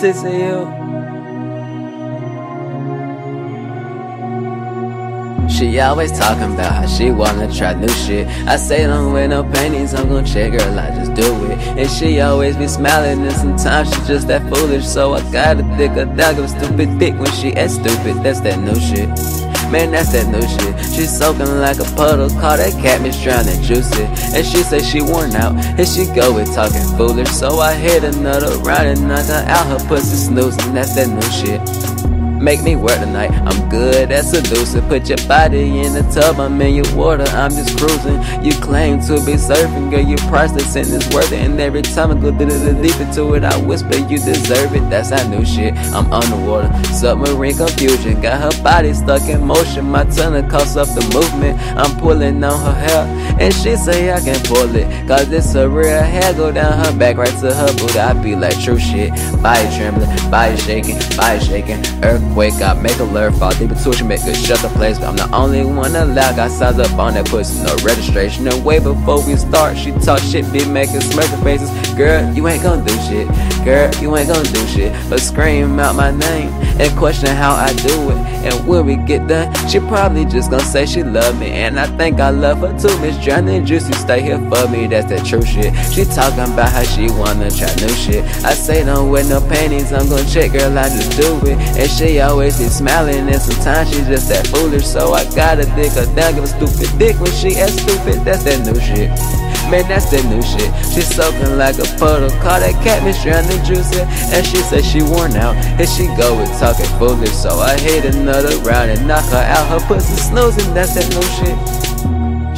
TCU. She always talking about how she wanna try new shit. I say don't wear no panties, I'm gon' check, girl, I just do it. And she always be smiling, and sometimes she just that foolish. So I gotta dig a dog of a stupid dick when she act stupid. That's that new shit. Man, that's that new shit. She's soaking like a puddle, call that catfish drowning juicy. And she say she worn out, and she go with talking foolish. So I hit another round and knock her out, her pussy snoozing. That's that new shit. Make me work tonight, I'm good at seducing. Put your body in the tub, I'm in your water, I'm just cruising. You claim to be surfing, girl, you priceless and it's worth it. And every time I go deep into it, I whisper you deserve it. That's our new shit, I'm underwater, submarine confusion. Got her body stuck in motion, my tongue calls up the movement. I'm pulling on her hair, and she say I can pull it, cause it's a real hair. Go down her back right to her booty, I be like true shit. Body trembling, body shaking, earthquake, I make a lure, fall deep into it, she make her shut the place. But I'm the only one allowed, got signs up on that pussy, no registration. And way before we start, she talk shit, be making smirking faces. Girl, you ain't gon' do shit, girl, you ain't gon' do shit, but scream out my name and question how I do it. And when we get done, she probably just gon' say she love me, and I think I love her too. Miss Drowning Juicy, stay here for me, that's that true shit. She talking about how she wanna try new shit. I say don't wear no panties, I'm gon' check, girl, I just do it. And she always be smiling, and sometimes she just that foolish. So I gotta dig her down, give a stupid dick when she act stupid. That's that new shit. Man, that's that new shit. She's soaking like a puddle, call that catfish drowning juicy. And she said she worn out, and she go with talking foolish. So I hit another round and knock her out, her pussy snoozing. That's that new shit.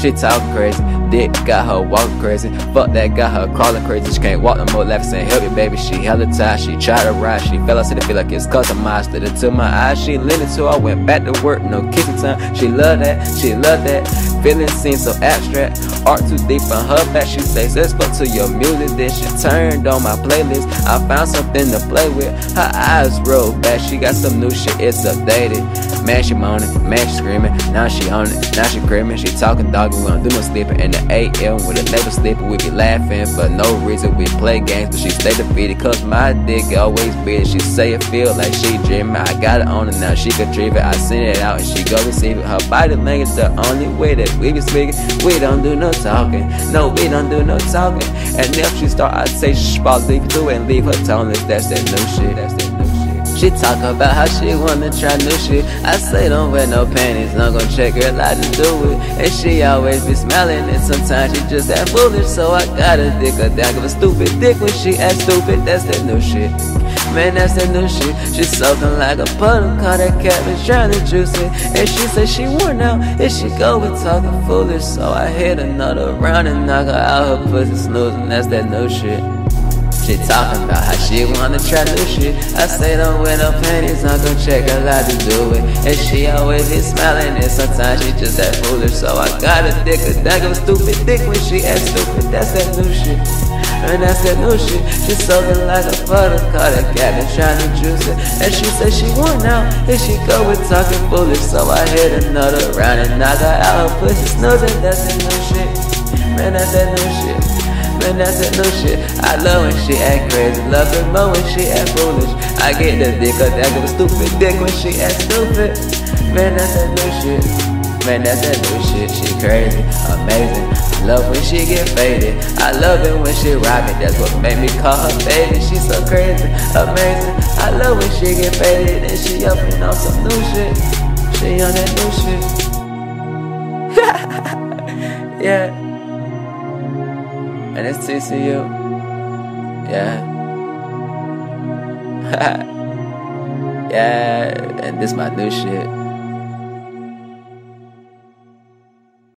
She talking crazy, dick got her walking crazy. Fuck that, got her crawling crazy. She can't walk no more, laughing saying help me baby. She hella tired, she tried to ride, she fell asleep, feel like it's customized. Stood into my eyes, she leaned into, I went back to work, no kissing time. She love that, she love that. Feelings seem so abstract, art too deep on her back. She says let's go to your music, then she turned on my playlist. I found something to play with, her eyes rolled back. She got some new shit, it's updated. Man, she moaning, man, she screaming, now she on it, now she screaming. She talking doggy, we don't do no sleeping. In the AM with a neighbor sleeping, we be laughing for no reason. We play games, but she stay defeated, cause my dick always beat. She say it feel like she dreaming, I got it on her now, she could retrieve it. I send it out and she go receive it. Her body language the only way that we be speaking. We don't do no talking, no, we don't do no talking. And if she start, I say shh, fall deep through and leave her toneless. That's that new shit, that's that new shit. She talk about how she wanna try new shit. I say don't wear no panties, I'm gon' check, girl, I just do it. And she always be smiling, and sometimes she just that foolish. So I gotta dig her down, give a stupid dick when she act stupid. That's that new shit. Man, that's that new shit. She's soaking like a puddle, call that catfish drowning juicy. And she say she worn out, and she go with talking foolish. So I hit another round and knock her out, her pussy snoozing. That's that new shit. She talking about how she wanna try new shit. I say don't wear no panties, I'm gon' check, girl, I just do it. And she always be smiling, and sometimes she just that foolish. So I gotta dig her down, give a stupid dick when she act stupid. That's that new shit. And that's that new shit. She's soaking like a puddle, call that catfish drowning juicy. And she say she worn out, and she go with talking foolish. So I hit another round and knock her out, her pussy snoozing. That's that new shit. Man, that's that new shit. Man, that's that new shit. I love when she act crazy, love her more when she act foolish. I get the dick her down, give a stupid dick when she act stupid. Man, that's that new shit. Man, that's that new shit. She crazy, amazing. I love when she get faded. I love it when she rock it. That's what made me call her baby. She's so crazy, amazing. I love when she get faded and she up and on some new shit. She on that new shit. Yeah. And it's TCU. Yeah. Yeah. And this my new shit.